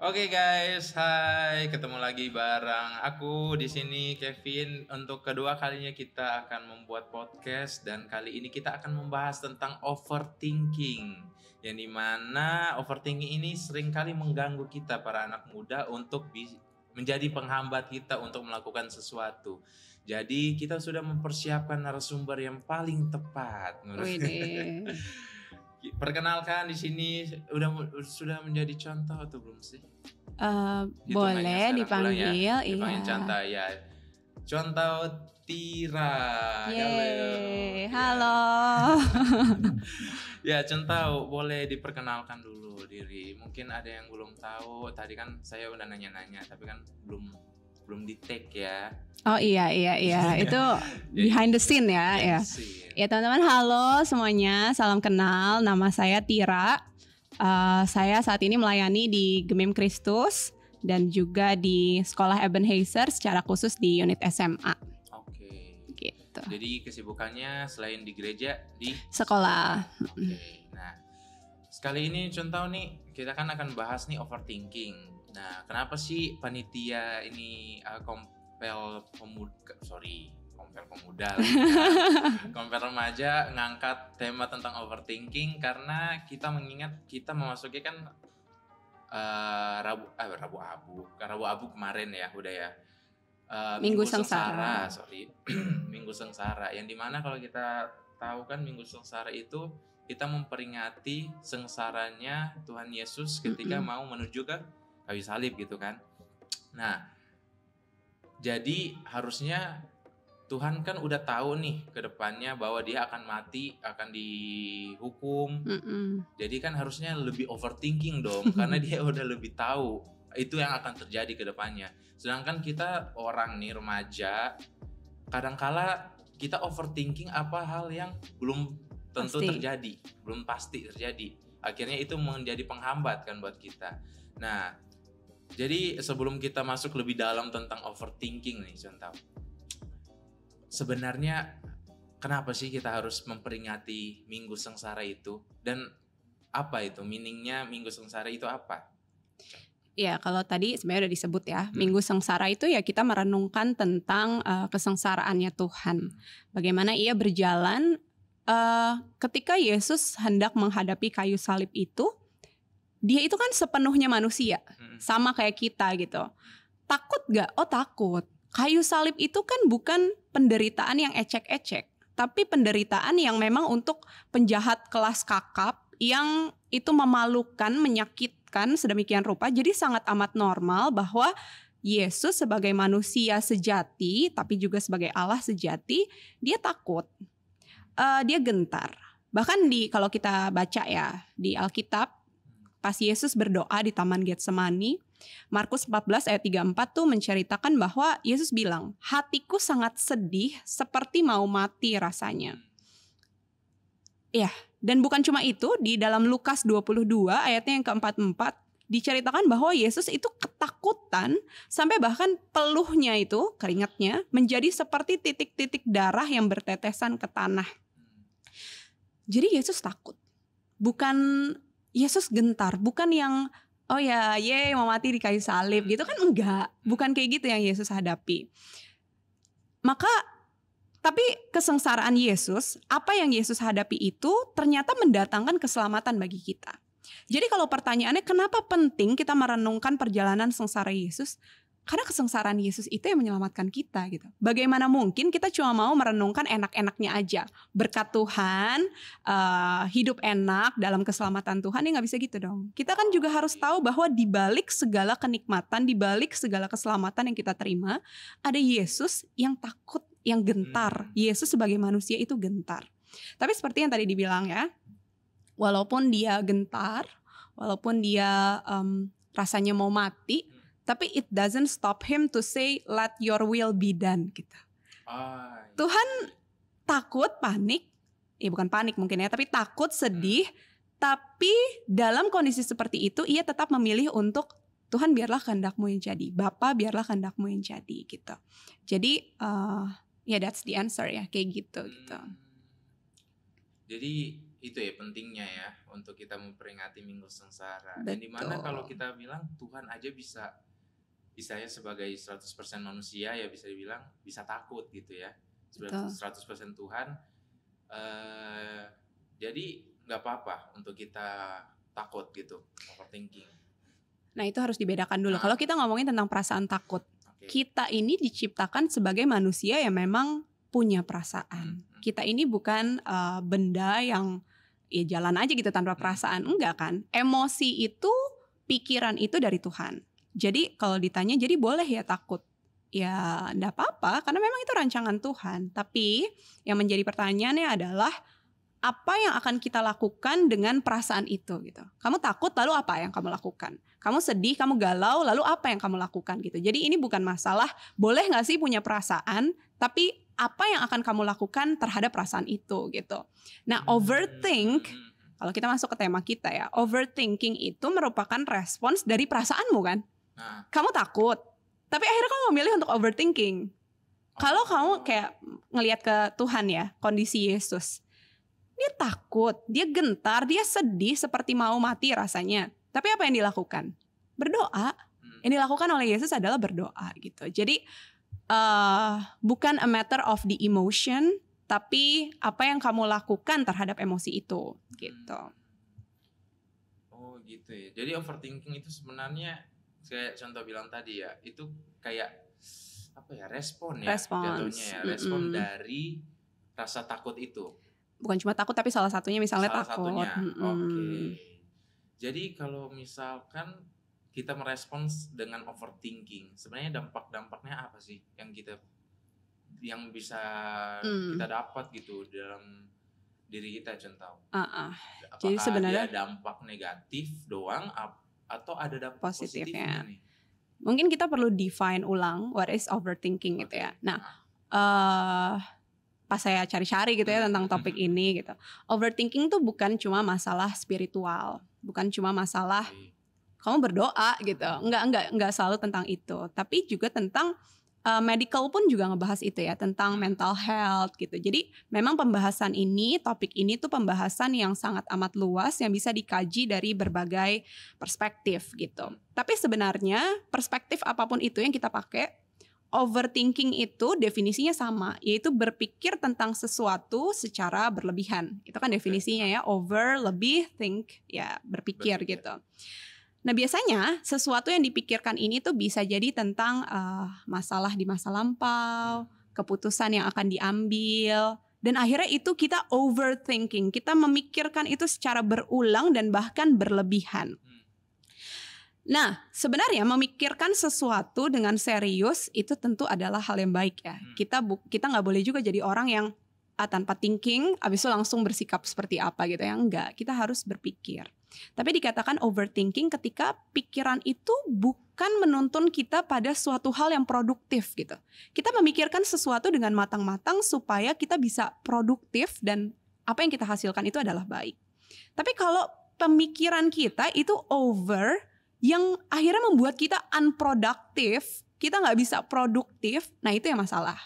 Oke guys, hai, ketemu lagi bareng aku di sini Kevin. Untuk kedua kalinya kita akan membuat podcast dan kali ini kita akan membahas tentang overthinking. Yang dimana overthinking ini seringkali mengganggu kita para anak muda untuk menjadi penghambat kita untuk melakukan sesuatu. Jadi kita sudah mempersiapkan narasumber yang paling tepat. Widih. Perkenalkan di sini sudah menjadi contoh atau belum sih? Boleh dipanggil, Dipanggil iya. contoh ya. Contoh Tira. Yeay, halo. Ya, contoh boleh diperkenalkan dulu diri. Mungkin ada yang belum tahu. Tadi kan saya udah nanya-nanya, tapi kan belum di take ya. Oh iya itu behind the scene ya. Ya teman-teman, halo semuanya, salam kenal. Nama saya Tira. Saya saat ini melayani di Gemim Kristus dan juga di Sekolah Ebenezer secara khusus di unit SMA. Oke. Gitu. Jadi kesibukannya selain di gereja di sekolah. Oke. Nah, sekali ini contoh nih kita kan akan bahas nih overthinking. Nah, kenapa sih panitia ini kompel remaja ngangkat tema tentang overthinking karena kita mengingat kita memasuki kan Rabu Abu kemarin ya udah ya. Minggu Sengsara. Minggu Sengsara yang dimana kalau kita tahu kan Minggu Sengsara itu kita memperingati sengsaranya Tuhan Yesus ketika mau menuju ke kayu salib gitu kan. Nah, jadi harusnya Tuhan kan udah tahu nih ke depannya bahwa dia akan mati, akan dihukum. Jadi kan harusnya lebih overthinking dong karena dia udah lebih tahu itu yang akan terjadi ke depannya. Sedangkan kita orang nih remaja, kadangkala kita overthinking apa hal yang belum tentu terjadi, belum pasti terjadi. Akhirnya itu menjadi penghambat kan buat kita. Nah, jadi sebelum kita masuk lebih dalam tentang overthinking nih contoh. Sebenarnya kenapa sih kita harus memperingati Minggu Sengsara itu? Dan apa itu meaningnya Minggu Sengsara itu apa? Ya, kalau tadi sebenarnya udah disebut ya, Minggu Sengsara itu ya kita merenungkan tentang kesengsaraannya Tuhan. Bagaimana ia berjalan ketika Yesus hendak menghadapi kayu salib itu, dia itu kan sepenuhnya manusia, sama kayak kita gitu. Takut gak? Oh takut. Kayu salib itu kan bukan penderitaan yang ecek-ecek, tapi penderitaan yang memang untuk penjahat kelas kakap yang itu memalukan, menyakitkan sedemikian rupa. Jadi sangat amat normal bahwa Yesus sebagai manusia sejati, tapi juga sebagai Allah sejati, dia takut, dia gentar. Bahkan kalau kita baca ya di Alkitab, pas Yesus berdoa di Taman Getsemani, Markus 14 ayat 34 tuh menceritakan bahwa Yesus bilang, hatiku sangat sedih seperti mau mati rasanya. Ya, dan bukan cuma itu, di dalam Lukas 22 ayatnya yang ke-44 diceritakan bahwa Yesus itu ketakutan sampai bahkan peluhnya itu, keringatnya, menjadi seperti titik-titik darah yang bertetesan ke tanah. Jadi Yesus takut. Bukan Yesus gentar, bukan yang oh ya, mau mati di kayu salib gitu kan, enggak. Bukan kayak gitu yang Yesus hadapi. Maka, tapi kesengsaraan Yesus, apa yang Yesus hadapi itu ternyata mendatangkan keselamatan bagi kita. Jadi kalau pertanyaannya kenapa penting kita merenungkan perjalanan sengsara Yesus? Karena kesengsaraan Yesus itu yang menyelamatkan kita gitu. Bagaimana mungkin kita cuma mau merenungkan enak-enaknya aja. Berkat Tuhan, hidup enak dalam keselamatan Tuhan, ya gak bisa gitu dong. Kita kan juga harus tahu bahwa di balik segala kenikmatan, di balik segala keselamatan yang kita terima, ada Yesus yang takut, yang gentar. Yesus sebagai manusia itu gentar. Tapi seperti yang tadi dibilang ya, walaupun dia gentar, walaupun dia rasanya mau mati, tapi it doesn't stop him to say let your will be done gitu. Tuhan takut, panik, bukan panik mungkin ya, tapi takut, sedih, tapi dalam kondisi seperti itu ia tetap memilih untuk Tuhan biarlah kehendak-Mu yang jadi, Bapa biarlah kehendak-Mu yang jadi gitu. Jadi that's the answer ya, kayak gitu gitu. Jadi itu ya pentingnya ya untuk kita memperingati Minggu Sengsara. Betul. Dan dimana kalau kita bilang Tuhan aja bisa, istilahnya sebagai 100% manusia ya bisa dibilang bisa takut gitu ya. 100% Tuhan. Jadi nggak apa-apa untuk kita takut gitu, overthinking. Nah itu harus dibedakan dulu. Kalau kita ngomongin tentang perasaan takut, kita ini diciptakan sebagai manusia yang memang punya perasaan. Kita ini bukan benda yang ya jalan aja gitu tanpa perasaan. Enggak kan? Emosi itu, pikiran itu dari Tuhan. Jadi kalau ditanya, jadi boleh ya takut? Ya enggak apa-apa, karena memang itu rancangan Tuhan. Tapi yang menjadi pertanyaannya adalah apa yang akan kita lakukan dengan perasaan itu gitu. Kamu takut lalu apa yang kamu lakukan? Kamu sedih, kamu galau, lalu apa yang kamu lakukan gitu. Jadi ini bukan masalah boleh gak sih punya perasaan, tapi apa yang akan kamu lakukan terhadap perasaan itu gitu. Nah overthink, kalau kita masuk ke tema kita ya, overthinking itu merupakan respons dari perasaanmu kan. Kamu takut, tapi akhirnya kamu memilih untuk overthinking. Kalau kamu kayak ngelihat ke Tuhan ya, kondisi Yesus, dia takut, dia gentar, dia sedih seperti mau mati rasanya. Tapi apa yang dilakukan? Berdoa. Yang dilakukan oleh Yesus adalah berdoa gitu. Jadi bukan a matter of the emotion, tapi apa yang kamu lakukan terhadap emosi itu gitu. Oh gitu ya. Jadi overthinking itu sebenarnya kayak contoh bilang tadi ya, itu kayak apa ya, respon ya jatuhnya ya, respon dari rasa takut itu. Bukan cuma takut tapi salah satunya misalnya salah takut. Oke. Jadi kalau misalkan kita merespons dengan overthinking, sebenarnya dampak-dampaknya apa sih yang bisa kita dapat gitu dalam diri kita, contoh? Apakah jadi sebenarnya ada dampak negatif doang atau ada dampak positifnya nih? Mungkin kita perlu define ulang what is overthinking gitu ya. Nah, pas saya cari-cari gitu ya tentang topik ini gitu. Overthinking tuh bukan cuma masalah spiritual, bukan cuma masalah kamu berdoa gitu. Enggak selalu tentang itu, tapi juga tentang medical pun juga ngebahas itu ya, tentang mental health gitu. Jadi memang pembahasan ini, topik ini tuh pembahasan yang sangat amat luas yang bisa dikaji dari berbagai perspektif gitu. Tapi sebenarnya perspektif apapun itu yang kita pakai, overthinking itu definisinya sama, yaitu berpikir tentang sesuatu secara berlebihan. Itu kan definisinya ya, over, lebih, think, ya berpikir gitu. Nah biasanya sesuatu yang dipikirkan ini tuh bisa jadi tentang masalah di masa lampau, keputusan yang akan diambil, dan akhirnya itu kita overthinking, kita memikirkan itu secara berulang dan bahkan berlebihan. Nah, sebenarnya memikirkan sesuatu dengan serius itu tentu adalah hal yang baik ya. Kita nggak boleh juga jadi orang yang tanpa thinking, abis itu langsung bersikap seperti apa gitu ya. Enggak, kita harus berpikir. Tapi dikatakan overthinking ketika pikiran itu bukan menuntun kita pada suatu hal yang produktif gitu. Kita memikirkan sesuatu dengan matang-matang supaya kita bisa produktif dan apa yang kita hasilkan itu adalah baik. Tapi kalau pemikiran kita itu over, yang akhirnya membuat kita unproductive, kita nggak bisa produktif, nah itu yang masalah.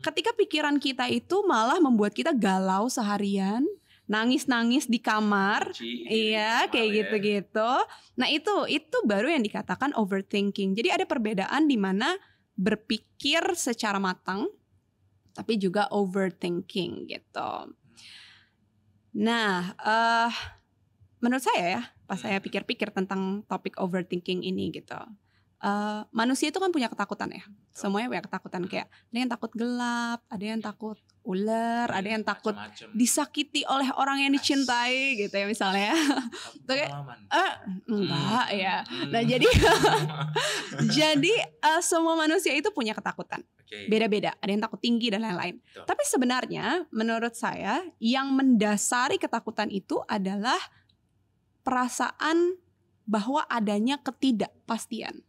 Ketika pikiran kita itu malah membuat kita galau seharian, nangis-nangis di kamar, iya kayak gitu-gitu. Nah itu baru yang dikatakan overthinking. Jadi ada perbedaan di mana berpikir secara matang, tapi juga overthinking gitu. Nah, menurut saya ya, pas saya pikir-pikir tentang topik overthinking ini gitu, manusia itu kan punya ketakutan ya, semuanya punya ketakutan, kayak ada yang takut gelap, ada yang takut ular, ada yang takut disakiti oleh orang yang dicintai gitu ya misalnya. Enggak ya. Nah jadi semua manusia itu punya ketakutan. Beda-beda, ada yang takut tinggi dan lain-lain. Tapi sebenarnya menurut saya yang mendasari ketakutan itu adalah perasaan bahwa adanya ketidakpastian.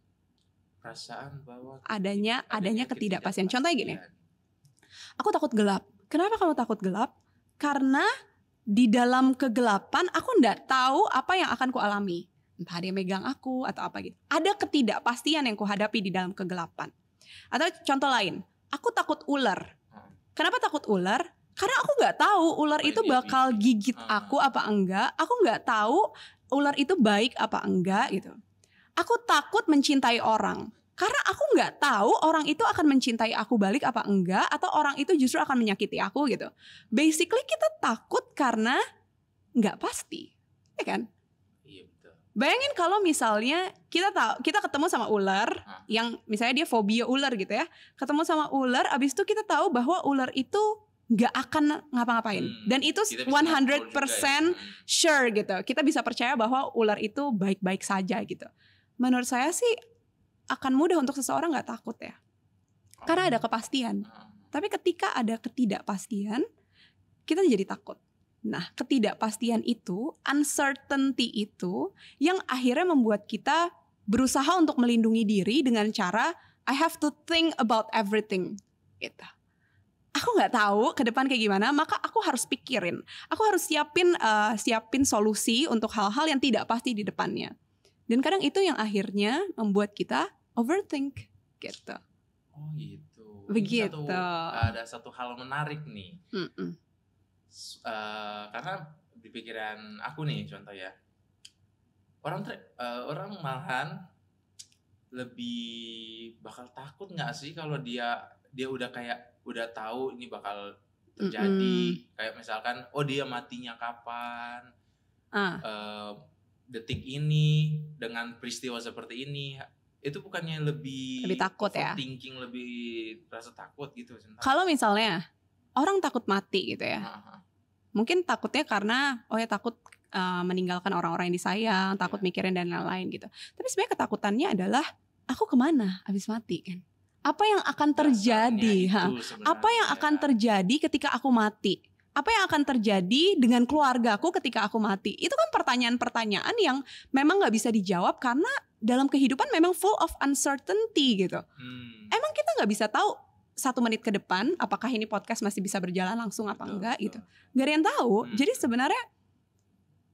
Perasaan bahwa adanya ketidakpastian. Contohnya gini, aku takut gelap. Kenapa kamu takut gelap? Karena di dalam kegelapan aku nggak tahu apa yang akan kualami. Entah ada yang megang aku atau apa gitu. Ada ketidakpastian yang kuhadapi di dalam kegelapan. Atau contoh lain, aku takut ular. Kenapa takut ular? Karena aku nggak tahu ular itu bakal gigit aku apa enggak. Aku nggak tahu ular itu baik apa enggak gitu. Aku takut mencintai orang. Karena aku nggak tahu orang itu akan mencintai aku balik apa enggak. Atau orang itu justru akan menyakiti aku gitu. Basically kita takut karena nggak pasti. Ya kan? Iya betul. Bayangin kalau misalnya kita ketemu sama ular yang misalnya dia fobia ular gitu ya. Ketemu sama ular, abis itu kita tahu bahwa ular itu nggak akan ngapa-ngapain. Dan itu 100% sure gitu. Kita bisa percaya bahwa ular itu baik-baik saja gitu. Menurut saya sih akan mudah untuk seseorang nggak takut ya. Karena ada kepastian. Tapi ketika ada ketidakpastian, kita jadi takut. Nah, ketidakpastian itu, uncertainty itu yang akhirnya membuat kita berusaha untuk melindungi diri dengan cara I have to think about everything gitu. Aku nggak tahu ke depan kayak gimana, maka aku harus pikirin. Aku harus siapin solusi untuk hal-hal yang tidak pasti di depannya. Dan kadang itu yang akhirnya membuat kita overthink gitu. Oh gitu. Begitu. Ada satu hal menarik nih. Karena di pikiran aku nih contoh ya, orang malahan lebih bakal takut nggak sih kalau dia udah tahu ini bakal terjadi, kayak misalkan dia matinya kapan, detik ini dengan peristiwa seperti ini, itu bukannya lebih takut ya? Thinking lebih rasa takut gitu. Kalau misalnya orang takut mati gitu ya, mungkin takutnya karena takut meninggalkan orang-orang yang disayang, takut mikirin dan lain-lain gitu. Tapi sebenarnya ketakutannya adalah aku kemana abis mati kan? Apa yang akan terjadi? Apa yang akan terjadi ketika aku mati? Apa yang akan terjadi dengan keluargaku ketika aku mati? Itu kan pertanyaan-pertanyaan yang memang gak bisa dijawab karena dalam kehidupan memang full of uncertainty gitu. Emang kita gak bisa tahu 1 menit ke depan apakah ini podcast masih bisa berjalan langsung apa enggak gitu. Gak ada yang tahu. Jadi sebenarnya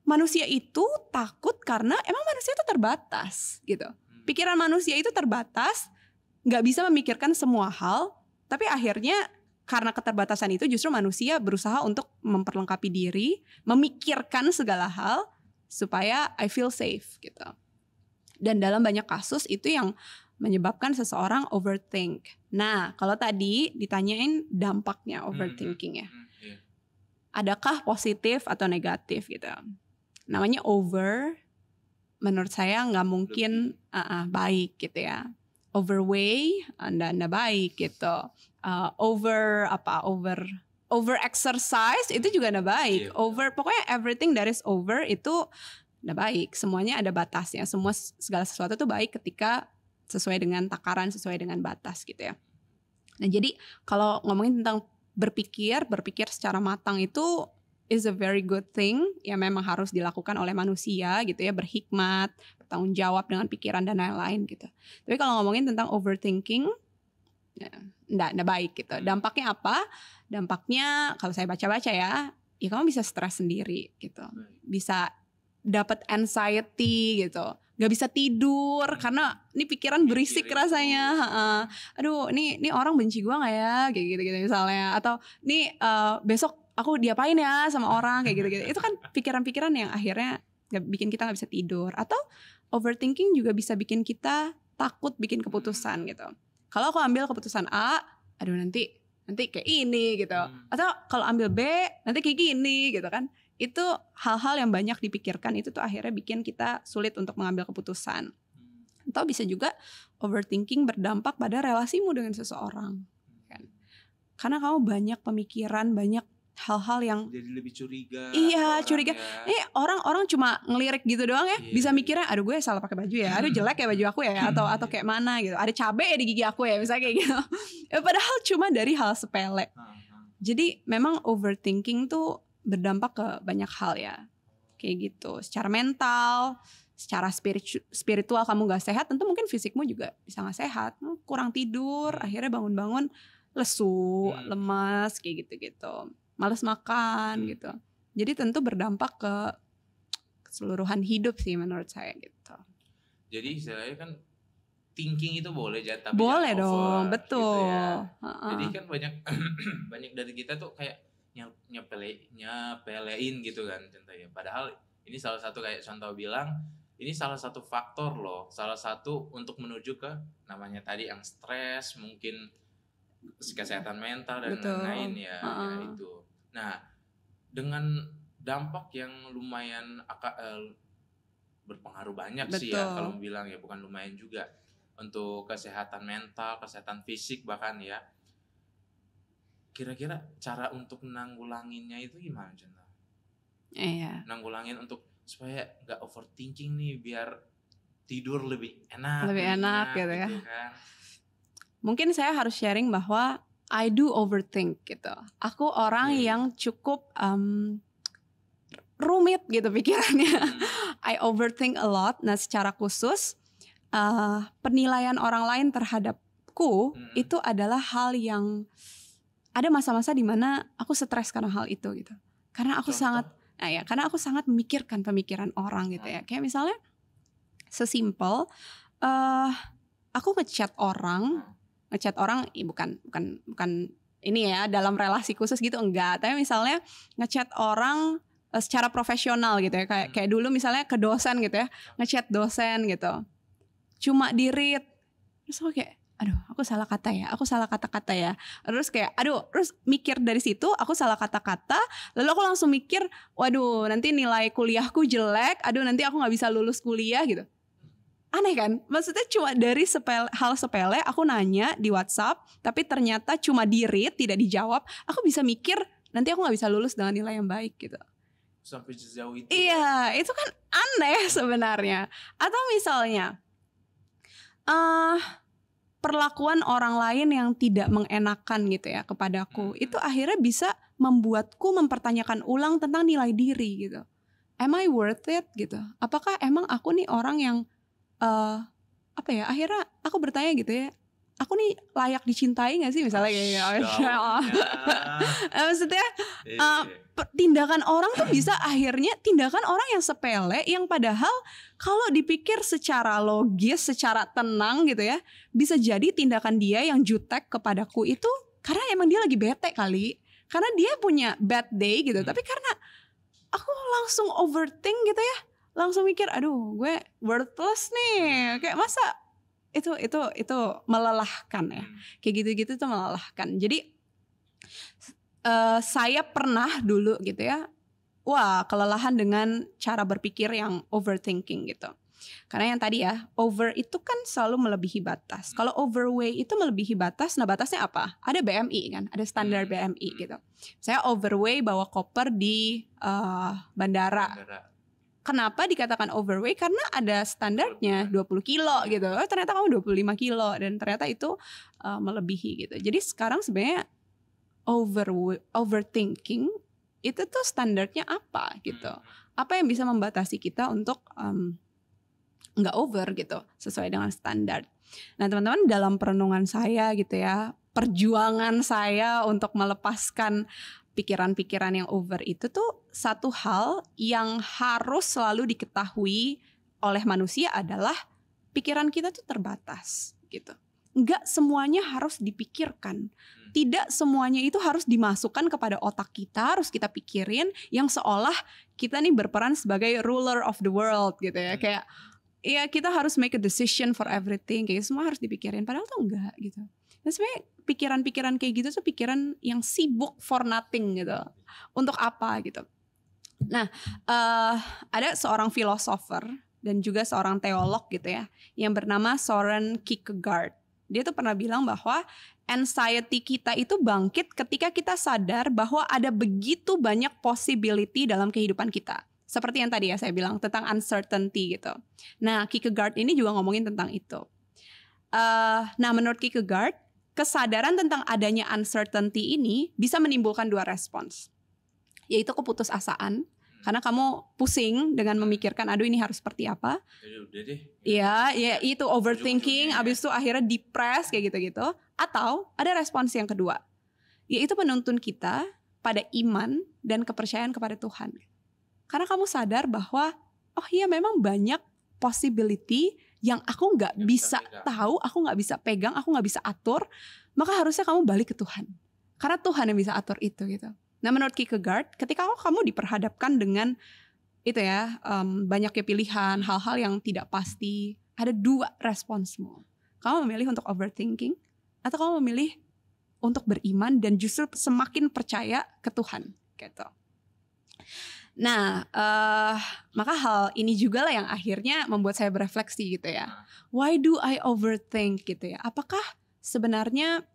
manusia itu takut karena emang manusia itu terbatas gitu. Pikiran manusia itu terbatas, gak bisa memikirkan semua hal. Tapi akhirnya karena keterbatasan itu justru manusia berusaha untuk memperlengkapi diri, memikirkan segala hal supaya I feel safe gitu. Dan dalam banyak kasus itu yang menyebabkan seseorang overthink. Nah, kalau tadi ditanyain dampaknya overthinking ya. Adakah positif atau negatif gitu. Namanya over, menurut saya nggak mungkin baik gitu ya. Overweight, anda baik gitu. Over exercise itu juga nggak baik. Pokoknya everything that is over itu nggak baik. Semuanya ada batasnya. Segala sesuatu itu baik ketika sesuai dengan takaran, sesuai dengan batas gitu ya. Nah jadi kalau ngomongin tentang berpikir secara matang itu is a very good thing. Ya memang harus dilakukan oleh manusia gitu ya, berhikmat, bertanggung jawab dengan pikiran dan lain-lain gitu. Tapi kalau ngomongin tentang overthinking, enggak baik gitu. Dampaknya apa? Dampaknya kalau saya baca-baca ya kamu bisa stres sendiri gitu. Bisa dapat anxiety gitu. Gak bisa tidur karena ini pikiran berisik rasanya. Aduh, ini orang benci gue gak ya? Kayak gitu-gitu misalnya. Atau nih besok aku diapain ya sama orang kayak gitu-gitu. Itu kan pikiran-pikiran yang akhirnya bikin kita gak bisa tidur. Atau overthinking juga bisa bikin kita takut bikin keputusan gitu. Kalau aku ambil keputusan A, aduh nanti kayak ini gitu. Atau kalau ambil B, nanti kayak gini gitu kan. Itu hal-hal yang banyak dipikirkan, itu tuh akhirnya bikin kita sulit untuk mengambil keputusan. Atau bisa juga overthinking berdampak pada relasimu dengan seseorang kan. Karena kamu banyak pemikiran, banyak hal-hal yang jadi lebih curiga. Iya, curiga. Orang-orang cuma ngelirik gitu doang ya. Bisa mikirnya, aduh gue salah pakai baju ya. Aduh jelek ya baju aku ya. Atau kayak mana gitu. Ada cabai ya di gigi aku ya, misalnya kayak gitu. Padahal cuma dari hal sepele. Jadi memang overthinking tuh berdampak ke banyak hal ya. Kayak gitu. Secara mental, secara spiritual kamu gak sehat, tentu mungkin fisikmu juga bisa gak sehat. Kurang tidur, akhirnya bangun-bangun lesu, lemas, kayak gitu-gitu. Malas makan gitu. Jadi tentu berdampak ke keseluruhan hidup sih menurut saya gitu. Jadi istilahnya kan thinking itu boleh tapi boleh over, dong, betul. Gitu ya. Jadi kan banyak dari kita tuh kayak nyepelein gitu kan contohnya. Padahal ini salah satu kayak contoh bilang, ini salah satu faktor loh, salah satu untuk menuju ke namanya tadi yang stres, mungkin kesehatan mental dan lain-lain ya, ya itu. Nah, dengan dampak yang lumayan berpengaruh banyak sih ya kalau bilang ya, bukan lumayan juga untuk kesehatan mental, kesehatan fisik bahkan ya. Kira-kira cara untuk nanggulanginnya itu gimana contoh? Nanggulangin untuk supaya nggak overthinking nih, biar tidur lebih enak gitu ya kan. Mungkin saya harus sharing bahwa I do overthink gitu. Aku orang yang cukup rumit gitu pikirannya. I overthink a lot. Nah, secara khusus penilaian orang lain terhadapku itu adalah hal yang ada masa-masa di mana aku stres karena hal itu gitu. Karena aku karena aku sangat memikirkan pemikiran orang gitu ya. Kayak misalnya sesimpel aku ngechat orang bukan ini ya dalam relasi khusus gitu, enggak. Tapi misalnya ngechat orang secara profesional gitu ya, kayak dulu misalnya ke dosen gitu ya, ngechat dosen gitu. Cuma di-read. Terus aku kayak aku salah kata-kata ya. Terus kayak terus mikir dari situ aku salah kata-kata, lalu aku langsung mikir, waduh nanti nilai kuliahku jelek, nanti aku gak bisa lulus kuliah gitu. Aneh kan? Maksudnya cuma dari hal sepele aku nanya di WhatsApp, tapi ternyata cuma di-read, tidak dijawab, aku bisa mikir nanti aku gak bisa lulus dengan nilai yang baik gitu. Sampai sejauh itu. Iya, itu kan aneh sebenarnya. Atau misalnya perlakuan orang lain yang tidak mengenakan gitu ya kepadaku, itu akhirnya bisa membuatku mempertanyakan ulang tentang nilai diri gitu. Am I worth it gitu? Apakah emang aku nih orang yang akhirnya aku bertanya gitu ya, aku nih layak dicintai gak sih misalnya kayak gitu. Maksudnya tindakan orang tuh bisa akhirnya tindakan orang yang sepele, yang padahal kalau dipikir secara logis, secara tenang gitu ya, bisa jadi tindakan dia yang jutek kepadaku itu karena emang dia lagi bete kali, karena dia punya bad day gitu. Tapi karena aku langsung overthink gitu ya, langsung mikir gue worthless nih, kayak masa itu melelahkan ya, kayak gitu-gitu tuh melelahkan. Jadi saya pernah dulu gitu ya, kelelahan dengan cara berpikir yang overthinking gitu. Karena yang tadi ya, over itu kan selalu melebihi batas. Kalau overweight itu melebihi batas, nah batasnya apa? Ada BMI kan, ada standar BMI gitu. Saya overweight bawa koper di bandara. Kenapa dikatakan overweight? Karena ada standarnya 20 kilo gitu. Ternyata kamu 25 kilo dan ternyata itu melebihi gitu. Jadi sekarang sebenarnya overthinking itu tuh standarnya apa gitu? Apa yang bisa membatasi kita untuk nggak over gitu, sesuai dengan standar. Nah teman-teman, dalam perenungan saya gitu ya, perjuangan saya untuk melepaskan pikiran-pikiran yang over itu tuh satu hal yang harus selalu diketahui oleh manusia adalah pikiran kita tuh terbatas gitu. Nggak semuanya harus dipikirkan. Tidak semuanya itu harus dimasukkan kepada otak kita, harus kita pikirin yang seolah kita nih berperan sebagai ruler of the world gitu ya. Kayak ya kita harus make a decision for everything, kayak semua harus dipikirin, padahal tuh enggak gitu. Dan sebenarnya pikiran-pikiran kayak gitu tuh pikiran yang sibuk for nothing gitu. Untuk apa gitu. Nah, ada seorang filosofer dan juga seorang teolog gitu ya, yang bernama Søren Kierkegaard. Dia tuh pernah bilang bahwa anxiety kita itu bangkit ketika kita sadar bahwa ada begitu banyak possibility dalam kehidupan kita. Seperti yang tadi ya saya bilang tentang uncertainty gitu. Nah, Kierkegaard ini juga ngomongin tentang itu. Nah, menurut Kierkegaard, kesadaran tentang adanya uncertainty ini bisa menimbulkan dua respons. Yaitu keputusasaan. Karena kamu pusing dengan memikirkan, aduh ini harus seperti apa. Udah deh. Ya itu overthinking, abis itu akhirnya depressed kayak gitu-gitu. Atau ada respons yang kedua, yaitu menuntun kita pada iman dan kepercayaan kepada Tuhan. Karena kamu sadar bahwa, oh iya memang banyak possibility yang aku gak bisa tahu, aku gak bisa pegang, aku gak bisa atur. Maka harusnya kamu balik ke Tuhan. Karena Tuhan yang bisa atur itu gitu. Nah menurut Kierkegaard, ketika kamu diperhadapkan dengan itu ya, banyaknya pilihan, hal-hal yang tidak pasti, ada 2 responsmu. Kamu memilih untuk overthinking, atau kamu memilih untuk beriman dan justru semakin percaya ke Tuhan gitu. Nah, maka hal ini juga lah yang akhirnya membuat saya berefleksi gitu ya. Why do I overthink gitu ya? Apakah sebenarnya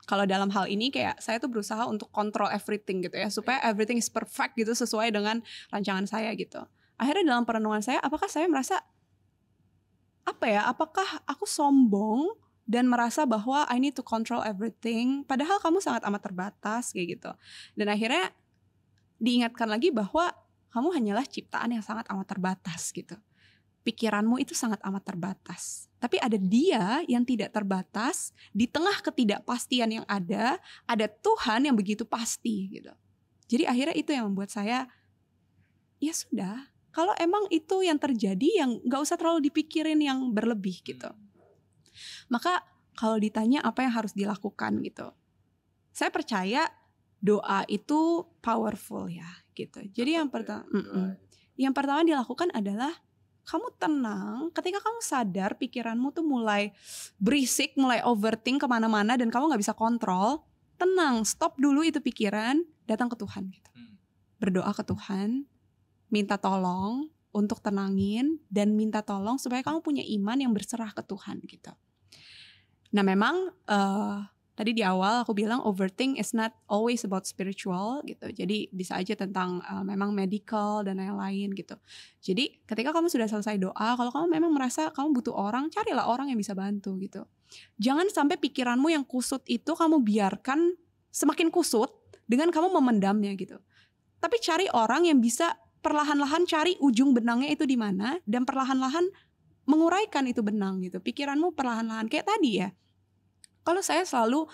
kalau dalam hal ini kayak saya tuh berusaha untuk control everything gitu ya, supaya everything is perfect gitu sesuai dengan rancangan saya gitu. Akhirnya dalam perenungan saya, apakah saya merasa apakah aku sombong dan merasa bahwa I need to control everything, padahal kamu sangat amat terbatas kayak gitu. Dan akhirnya diingatkan lagi bahwa kamu hanyalah ciptaan yang sangat amat terbatas gitu. Pikiranmu itu sangat amat terbatas. Tapi ada Dia yang tidak terbatas, di tengah ketidakpastian yang ada Tuhan yang begitu pasti gitu. Jadi akhirnya itu yang membuat saya, ya sudah, kalau emang itu yang terjadi, yang gak usah terlalu dipikirin yang berlebih gitu. Maka kalau ditanya apa yang harus dilakukan gitu, saya percaya doa itu powerful ya gitu. Jadi yang pertama dilakukan adalah kamu tenang ketika kamu sadar pikiranmu tuh mulai berisik, mulai overthink kemana-mana dan kamu gak bisa kontrol. Tenang, stop dulu itu pikiran, datang ke Tuhan gitu. Berdoa ke Tuhan, minta tolong untuk tenangin, dan minta tolong supaya kamu punya iman yang berserah ke Tuhan gitu. Nah memang tadi di awal aku bilang overthink is not always about spiritual gitu. Jadi bisa aja tentang memang medical dan lain-lain gitu. Jadi ketika kamu sudah selesai doa, kalau kamu memang merasa kamu butuh orang, carilah orang yang bisa bantu gitu. Jangan sampai pikiranmu yang kusut itu kamu biarkan semakin kusut dengan kamu memendamnya gitu. Tapi cari orang yang bisa perlahan-lahan cari ujung benangnya itu di mana, dan perlahan-lahan menguraikan itu benang gitu. Pikiranmu perlahan-lahan kayak tadi ya. Kalau saya selalu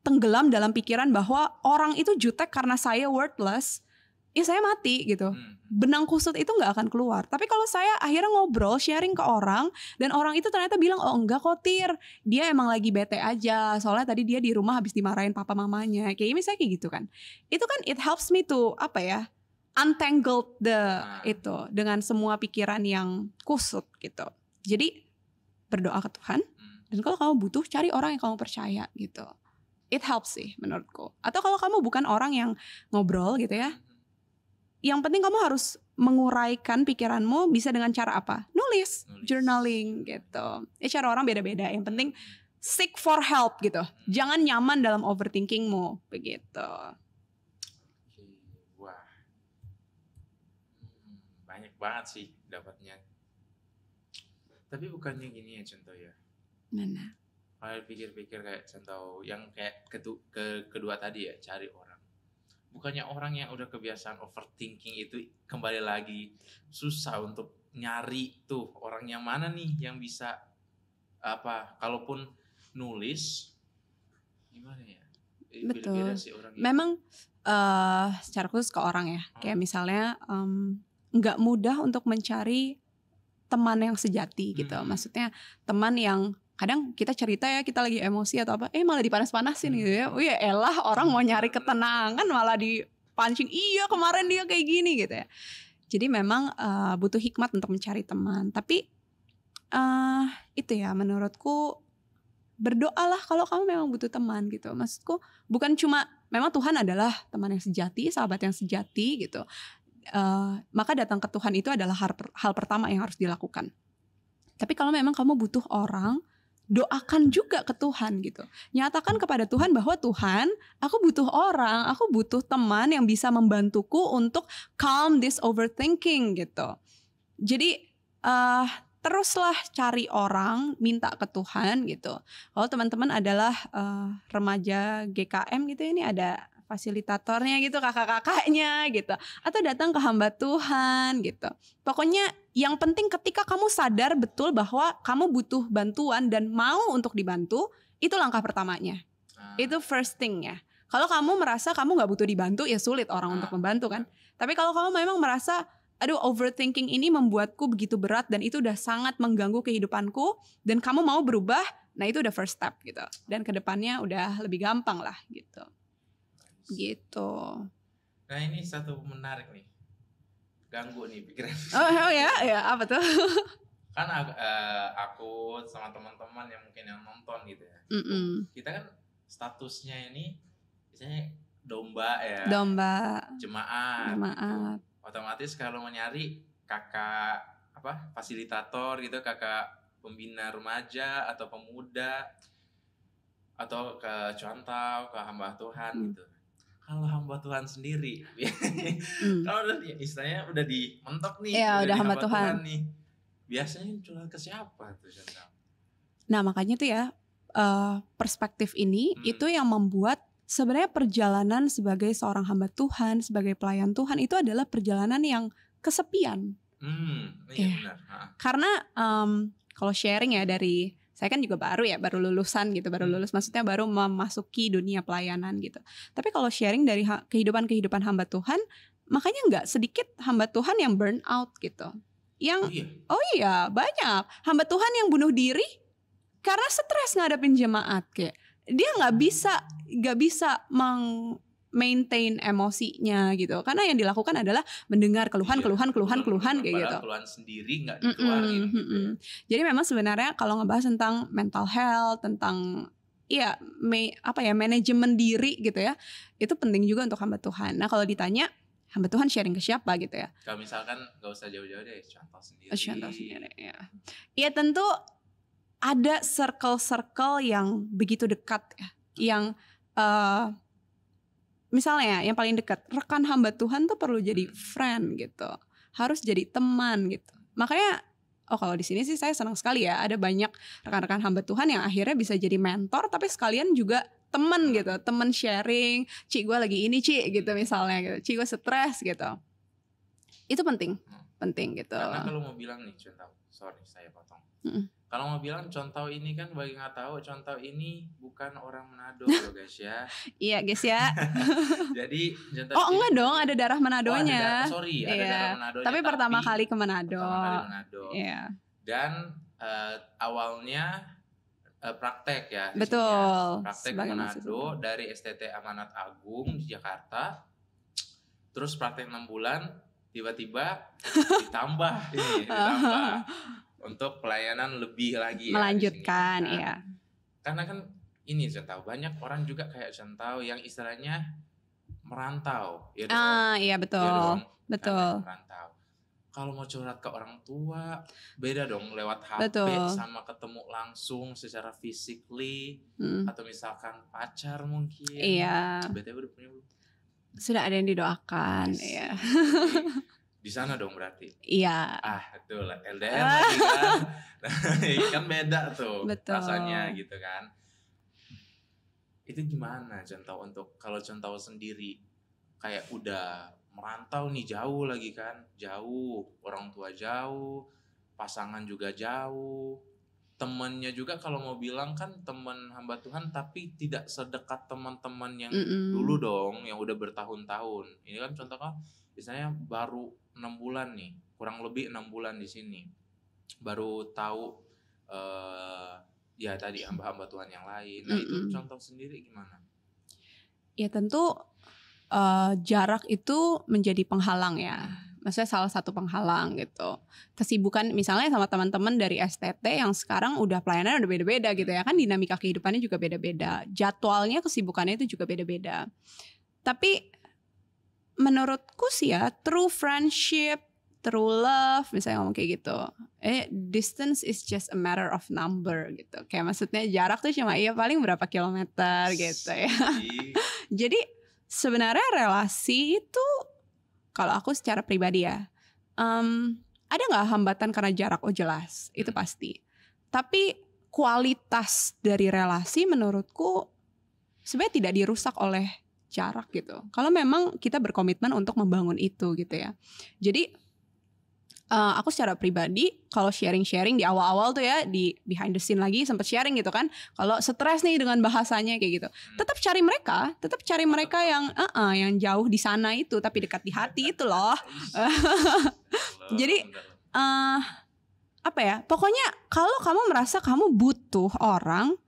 tenggelam dalam pikiran bahwa orang itu jutek karena saya worthless, ya saya mati gitu. Benang kusut itu gak akan keluar. Tapi kalau saya akhirnya ngobrol, sharing ke orang, dan orang itu ternyata bilang, oh enggak kok Tir, dia emang lagi bete aja, soalnya tadi dia di rumah habis dimarahin papa mamanya, kayak misalnya kayak gitu kan. Itu kan it helps me to untangled itu dengan semua pikiran yang kusut gitu. Jadi berdoa ke Tuhan. Dan kalau kamu butuh, cari orang yang kamu percaya gitu. It helps sih menurutku. Atau kalau kamu bukan orang yang ngobrol gitu ya, yang penting kamu harus menguraikan pikiranmu bisa dengan cara apa? Nulis. Journaling gitu. Cara orang beda-beda. Yang penting seek for help gitu. Jangan nyaman dalam overthinkingmu begitu. Wah, banyak banget sih dapatnya. Tapi bukannya gini ya contoh ya. Mana? Kalau pikir-pikir kayak contoh yang kayak kedua tadi ya, cari orang. Bukannya orang yang udah kebiasaan overthinking itu kembali lagi susah untuk nyari tuh orang yang mana nih yang bisa kalaupun nulis gimana ya? Betul. Beda-beda sih orang. Memang secara khusus ke orang ya, kayak misalnya nggak mudah untuk mencari teman yang sejati gitu. Maksudnya teman yang kadang kita cerita ya, kita lagi emosi atau apa, malah dipanas-panasin gitu ya. Oh ya elah, orang mau nyari ketenangan malah dipancing. Iya kemarin dia kayak gini gitu ya. Jadi memang butuh hikmat untuk mencari teman. Tapi itu ya menurutku, berdoalah kalau kamu memang butuh teman gitu. Maksudku bukan cuma memang Tuhan adalah teman yang sejati, sahabat yang sejati gitu. Maka datang ke Tuhan itu adalah hal pertama yang harus dilakukan. Tapi kalau memang kamu butuh orang, doakan juga ke Tuhan gitu. Nyatakan kepada Tuhan bahwa Tuhan, aku butuh orang, aku butuh teman yang bisa membantuku untuk calm this overthinking gitu. Jadi teruslah cari orang, minta ke Tuhan gitu. Kalau teman-teman adalah remaja GKM gitu, ini ada fasilitatornya gitu, kakak-kakaknya gitu, atau datang ke hamba Tuhan gitu. Pokoknya yang penting ketika kamu sadar betul bahwa kamu butuh bantuan dan mau untuk dibantu, itu langkah pertamanya. Itu first thing ya. Kalau kamu merasa kamu gak butuh dibantu, ya sulit orang untuk membantu kan. Tapi kalau kamu memang merasa, aduh overthinking ini membuatku begitu berat dan itu udah sangat mengganggu kehidupanku, dan kamu mau berubah, nah itu udah first step gitu. Dan kedepannya udah lebih gampang lah gitu. Gitu. Nah ini satu menarik nih, ganggu nih pikiran. Oh ya apa tuh? Kan aku sama teman-teman yang mungkin yang nonton gitu ya. Kita kan statusnya ini misalnya domba ya. Jemaat. Gitu. Otomatis kalau mau nyari kakak fasilitator gitu, kakak pembina remaja atau pemuda atau ke contoh ke hamba Tuhan gitu. Kalau hamba Tuhan sendiri, kalau udah istilahnya udah dimentok nih, udah hamba Tuhan nih, biasanya curhat ke siapa tuh Chantal? Nah makanya tuh ya perspektif ini itu yang membuat sebenarnya perjalanan sebagai seorang hamba Tuhan, sebagai pelayan Tuhan itu adalah perjalanan yang kesepian. Iya benar. Karena kalau sharing ya dari saya kan juga baru lulusan gitu, baru lulus, maksudnya baru memasuki dunia pelayanan gitu. Tapi kalau sharing dari kehidupan hamba Tuhan, makanya nggak sedikit hamba Tuhan yang burn out gitu. Yang banyak hamba Tuhan yang bunuh diri karena stres ngadepin jemaat, kayak dia nggak bisa maintain emosinya gitu, karena yang dilakukan adalah mendengar keluhan kayak gitu. Keluhan sendiri nggak dikeluarin. Jadi memang sebenarnya kalau ngebahas tentang mental health, tentang manajemen diri gitu ya, itu penting juga untuk hamba Tuhan. Nah kalau ditanya hamba Tuhan sharing ke siapa gitu ya? Kalau misalkan nggak usah jauh-jauh deh, contoh sendiri. Ya. Iya tentu ada circle yang begitu dekat ya, yang misalnya yang paling dekat, rekan hamba Tuhan tuh perlu jadi friend gitu, harus jadi teman gitu. Makanya kalau di sini sih saya senang sekali ya, ada banyak rekan-rekan hamba Tuhan yang akhirnya bisa jadi mentor, tapi sekalian juga teman gitu, teman sharing. Cik gue lagi ini cik gitu misalnya gitu, cik gue stres gitu. Itu penting gitu. Karena kalau mau bilang nih contoh, sorry saya potong. Kalau mau bilang contoh ini kan bagi nggak tahu, contoh ini bukan orang Manado loh guys ya. Iya guys ya. Jadi enggak dong, ada darah Manadonya. Ada darah Manadonya. Tapi pertama kali ke Manado. Iya. Dan awalnya praktek ya. Betul. Praktek ke Manado dari STT Amanat Agung di Jakarta. Terus praktek 6 bulan, tiba-tiba ditambah untuk pelayanan lebih lagi melanjutkan ya. Karena kan ini Chantal, banyak orang juga kayak Chantal yang istilahnya merantau ya. Iya betul. Betul. Merantau. Kalau mau curhat ke orang tua beda dong, lewat HP sama ketemu langsung secara physically atau misalkan pacar mungkin. Iya. BTW udah punya belum? Sudah ada yang didoakan ya. Di sana dong berarti. Iya. Betul lah, LDR lagi kan. Kan beda tuh. Betul. Rasanya gitu kan. Itu gimana contoh untuk kalau contoh sendiri kayak udah merantau nih, jauh lagi kan, jauh, orang tua jauh, pasangan juga jauh, temennya juga kalau mau bilang kan teman hamba Tuhan tapi tidak sedekat teman-teman yang dulu dong, yang udah bertahun-tahun. Ini kan contohnya misalnya baru 6 bulan nih, kurang lebih 6 bulan di sini, baru tahu ya tadi hamba-hamba Tuhan yang lain. Nah itu contoh sendiri gimana? Ya tentu jarak itu menjadi penghalang ya. Maksudnya salah satu penghalang gitu. Kesibukan misalnya sama teman-teman dari STT yang sekarang udah pelayanan udah beda-beda gitu ya kan, dinamika kehidupannya juga beda-beda, jadwalnya, kesibukannya itu juga beda-beda. Tapi menurutku sih ya, true friendship, true love, misalnya ngomong kayak gitu, distance is just a matter of number gitu. Kayak maksudnya jarak tuh cuma paling berapa kilometer gitu ya. Jadi sebenarnya relasi itu kalau aku secara pribadi ya, ada gak hambatan karena jarak? Oh jelas, itu pasti. Tapi kualitas dari relasi menurutku sebenarnya tidak dirusak oleh jarak gitu. Kalau memang kita berkomitmen untuk membangun itu gitu ya. Jadi aku secara pribadi kalau sharing-sharing di awal-awal tuh ya, di behind the scene lagi sempet sharing gitu kan, kalau stres nih dengan bahasanya kayak gitu, tetap cari mereka yang jauh di sana itu tapi dekat di hati itu loh. Jadi apa ya, pokoknya kalau kamu merasa kamu butuh orang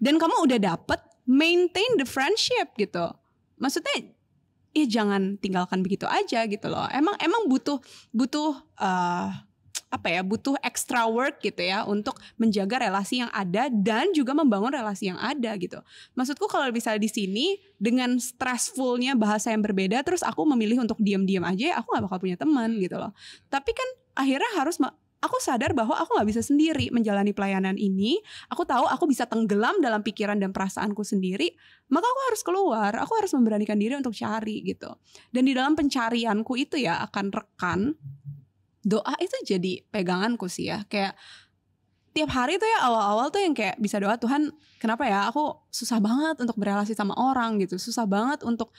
dan kamu udah dapet, maintain the friendship gitu. Maksudnya ya jangan tinggalkan begitu aja gitu loh. Emang butuh butuh extra work gitu ya untuk menjaga relasi yang ada dan juga membangun relasi yang ada gitu. Maksudku kalau misalnya di sini dengan stressfulnya bahasa yang berbeda, terus aku memilih untuk diam-diam aja, aku nggak bakal punya teman gitu loh. Tapi kan akhirnya aku sadar bahwa aku nggak bisa sendiri menjalani pelayanan ini. Aku tahu aku bisa tenggelam dalam pikiran dan perasaanku sendiri. Maka aku harus keluar. Aku harus memberanikan diri untuk cari gitu. Dan di dalam pencarianku itu ya akan rekan. Doa itu jadi peganganku sih ya. Kayak tiap hari tuh ya awal-awal tuh yang kayak bisa doa, Tuhan kenapa ya aku susah banget untuk berelasi sama orang gitu. Susah banget untuk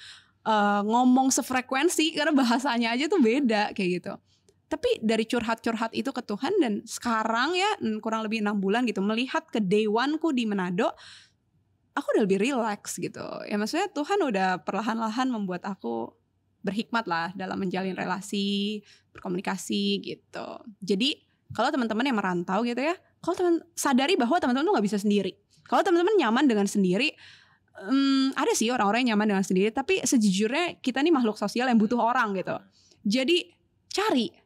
ngomong sefrekuensi karena bahasanya aja tuh beda kayak gitu. Tapi dari curhat-curhat itu ke Tuhan dan sekarang ya kurang lebih 6 bulan gitu melihat ke day one-ku di Manado, aku udah lebih relax gitu. Ya maksudnya Tuhan udah perlahan-lahan membuat aku berhikmat lah dalam menjalin relasi, berkomunikasi gitu. Jadi kalau teman-teman yang merantau gitu ya, kalau sadari bahwa teman-teman tuh nggak bisa sendiri. Kalau teman-teman nyaman dengan sendiri, ada sih orang-orang yang nyaman dengan sendiri, tapi sejujurnya kita nih makhluk sosial yang butuh orang gitu. Jadi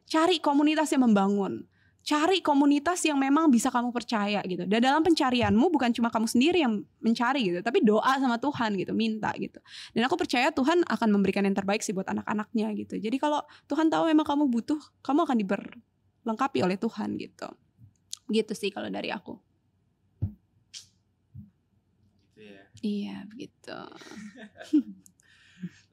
cari komunitas yang membangun. Cari komunitas yang memang bisa kamu percaya gitu. Dan dalam pencarianmu bukan cuma kamu sendiri yang mencari gitu, tapi doa sama Tuhan gitu, minta gitu. Dan aku percaya Tuhan akan memberikan yang terbaik sih buat anak-anaknya gitu. Jadi kalau Tuhan tahu memang kamu butuh, kamu akan diberlengkapi oleh Tuhan gitu. Gitu sih kalau dari aku. Gitu ya. Iya, begitu.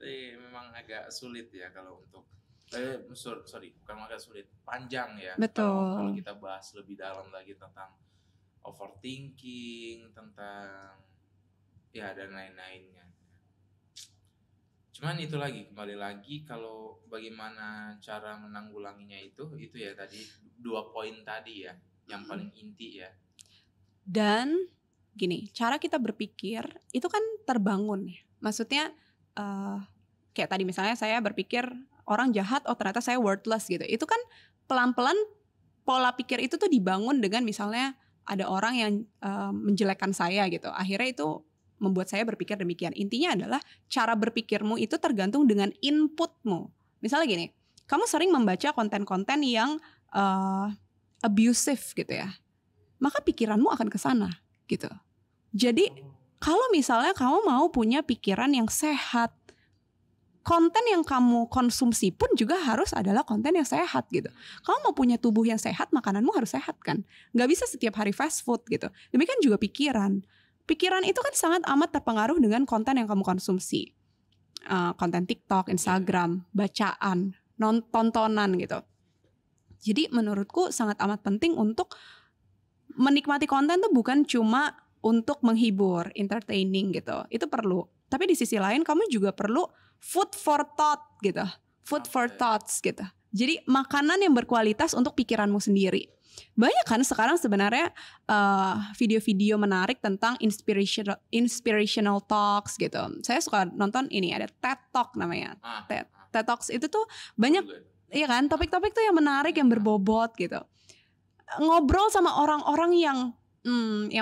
Tapi memang agak sulit ya kalau untuk bukan agak sulit, panjang ya. Betul. Kalau kita bahas lebih dalam lagi tentang overthinking, tentang ya dan lain-lainnya. Cuman itu lagi, kembali lagi kalau bagaimana cara menanggulanginya itu ya tadi 2 poin tadi ya, yang paling inti ya. Dan gini, cara kita berpikir itu kan terbangun ya. Maksudnya kayak tadi misalnya saya berpikir orang jahat, oh ternyata saya worthless gitu. Itu kan pelan-pelan pola pikir itu tuh dibangun dengan misalnya ada orang yang menjelekkan saya gitu. Akhirnya itu membuat saya berpikir demikian. Intinya adalah cara berpikirmu itu tergantung dengan inputmu. Misalnya gini, kamu sering membaca konten-konten yang abusive gitu ya. Maka pikiranmu akan ke sana gitu. Jadi kalau misalnya kamu mau punya pikiran yang sehat, konten yang kamu konsumsi pun juga harus adalah konten yang sehat gitu. Kamu mau punya tubuh yang sehat, makananmu harus sehat kan. Gak bisa setiap hari fast food gitu. Demikian juga pikiran. Pikiran itu kan sangat amat terpengaruh dengan konten yang kamu konsumsi. Konten TikTok, Instagram, bacaan, tontonan gitu. Jadi menurutku sangat amat penting untuk menikmati konten tuh bukan cuma untuk menghibur, entertaining gitu. Itu perlu. Tapi di sisi lain kamu juga perlu food for thought gitu. Food for thoughts gitu. Jadi makanan yang berkualitas untuk pikiranmu sendiri. Banyak kan sekarang sebenarnya video-video menarik tentang inspirational talks gitu. Saya suka nonton ini, ada TED Talk namanya. TED Talks itu tuh banyak, iya kan, topik-topik tuh yang menarik, yang berbobot gitu. Ngobrol sama orang-orang yang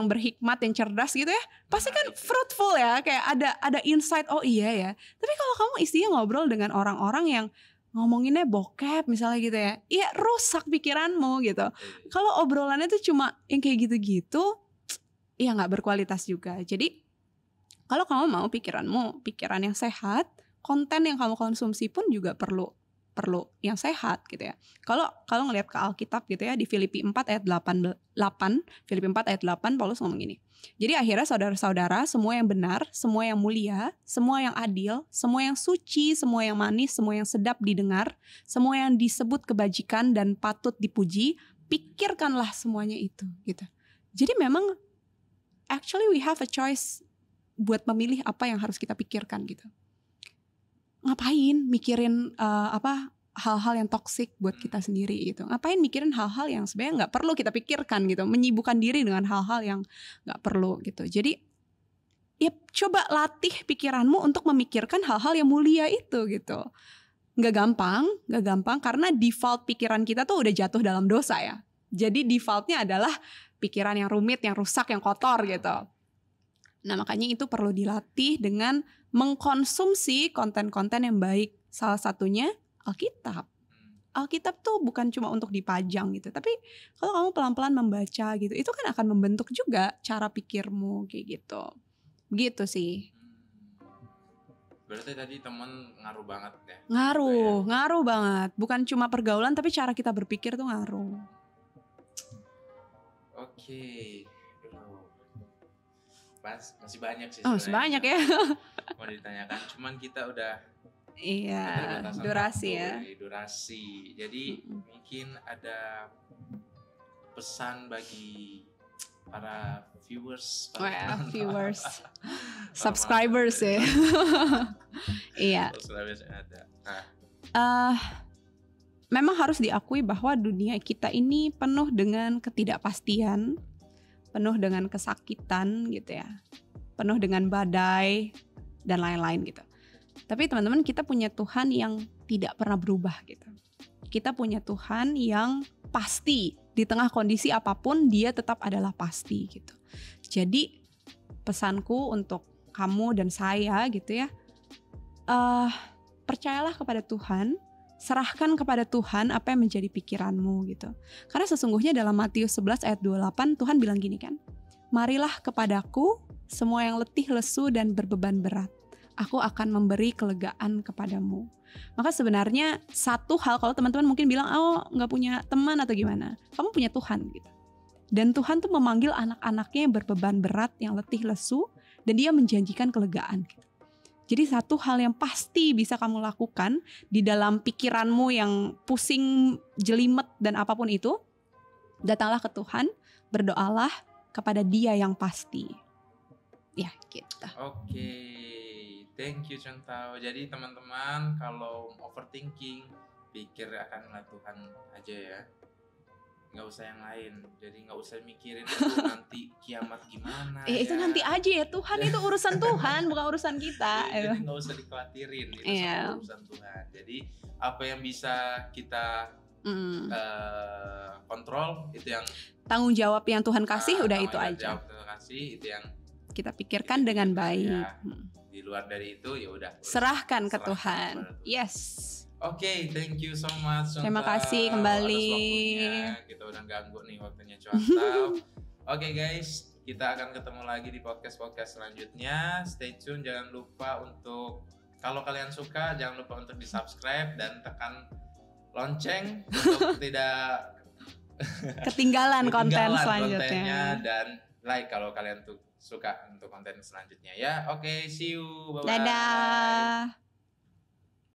berhikmat, yang cerdas gitu ya, pasti kan fruitful ya, kayak ada insight, oh iya ya. Tapi kalau kamu isinya ngobrol dengan orang-orang yang ngomonginnya bokep misalnya gitu ya, iya rusak pikiranmu gitu. Kalau obrolannya tuh cuma yang kayak gitu-gitu, ya nggak berkualitas juga. Jadi kalau kamu mau pikiranmu pikiran yang sehat, konten yang kamu konsumsi pun juga perlu yang sehat gitu ya. Kalau ngelihat ke Alkitab gitu ya, di Filipi 4 ayat 8, Filipi 4 ayat 8 Paulus ngomong gini. Jadi akhirnya saudara-saudara, semua yang benar, semua yang mulia, semua yang adil, semua yang suci, semua yang manis, semua yang sedap didengar, semua yang disebut kebajikan dan patut dipuji, pikirkanlah semuanya itu gitu. Jadi memang actually we have a choice buat memilih apa yang harus kita pikirkan gitu. Ngapain mikirin hal-hal yang toksik buat kita sendiri gitu. Ngapain mikirin hal-hal yang sebenarnya nggak perlu kita pikirkan gitu. Menyibukkan diri dengan hal-hal yang nggak perlu gitu. Jadi ya coba latih pikiranmu untuk memikirkan hal-hal yang mulia itu gitu. Nggak gampang karena default pikiran kita tuh udah jatuh dalam dosa ya. Jadi defaultnya adalah pikiran yang rumit, yang rusak, yang kotor gitu. Nah makanya itu perlu dilatih dengan mengkonsumsi konten-konten yang baik. Salah satunya Alkitab. Alkitab tuh bukan cuma untuk dipajang gitu, tapi kalau kamu pelan-pelan membaca gitu, itu kan akan membentuk juga cara pikirmu kayak gitu. Gitu sih. Berarti tadi teman ngaruh banget ya? Ngaruh banget. Bukan cuma pergaulan, tapi cara kita berpikir tuh ngaruh. Oke. Masih banyak sih. Masih banyak ya. Mau ditanyakan, cuman kita udah. Iya, durasi ya. Durasi. Jadi mungkin ada pesan bagi para viewers, viewers, subscribers ya. Iya. Memang harus diakui bahwa dunia kita ini penuh dengan ketidakpastian, penuh dengan kesakitan gitu ya, penuh dengan badai dan lain-lain gitu. Tapi teman-teman, kita punya Tuhan yang tidak pernah berubah gitu. Kita punya Tuhan yang pasti di tengah kondisi apapun dia tetap adalah pasti gitu. Jadi pesanku untuk kamu dan saya gitu ya, percayalah kepada Tuhan, serahkan kepada Tuhan apa yang menjadi pikiranmu gitu. Karena sesungguhnya dalam Matius 11 ayat 28 Tuhan bilang gini kan, marilah kepadaku semua yang letih, lesu dan berbeban berat. Aku akan memberi kelegaan kepadamu. Maka sebenarnya satu hal, kalau teman-teman mungkin bilang, oh gak punya teman atau gimana, kamu punya Tuhan gitu. Dan Tuhan tuh memanggil anak-anaknya yang berbeban berat, yang letih lesu, dan dia menjanjikan kelegaan gitu. Jadi satu hal yang pasti bisa kamu lakukan di dalam pikiranmu yang pusing, jelimet dan apapun itu, datanglah ke Tuhan, berdoalah kepada Dia yang pasti. Ya gitu. Oke. Thank you Centau. Jadi teman-teman kalau overthinking, pikir akan Tuhan aja ya. Nggak usah yang lain. Jadi nggak usah mikirin nanti kiamat gimana. Itu nanti aja ya, Tuhan itu urusan Tuhan, bukan urusan kita. Jadi nggak usah dikhawatirin, itu semua urusan Tuhan. Jadi apa yang bisa kita kontrol itu yang tanggung jawab yang Tuhan kasih, udah itu aja. Tuhan kasih itu yang kita pikirkan dengan baik. Ya. Di luar dari itu ya udah serahkan ke Tuhan. Yes. Oke, thank you so much. Terima kasih kembali. Kita udah ganggu nih waktunya Cuantau. Oke guys, kita akan ketemu lagi di podcast selanjutnya. Stay tune, jangan lupa untuk, kalau kalian suka jangan lupa untuk di-subscribe dan tekan lonceng untuk tidak ketinggalan konten selanjutnya. Kontennya, dan like kalau kalian tuh suka untuk konten selanjutnya ya. Oke, see you. Bye-bye. Dadah.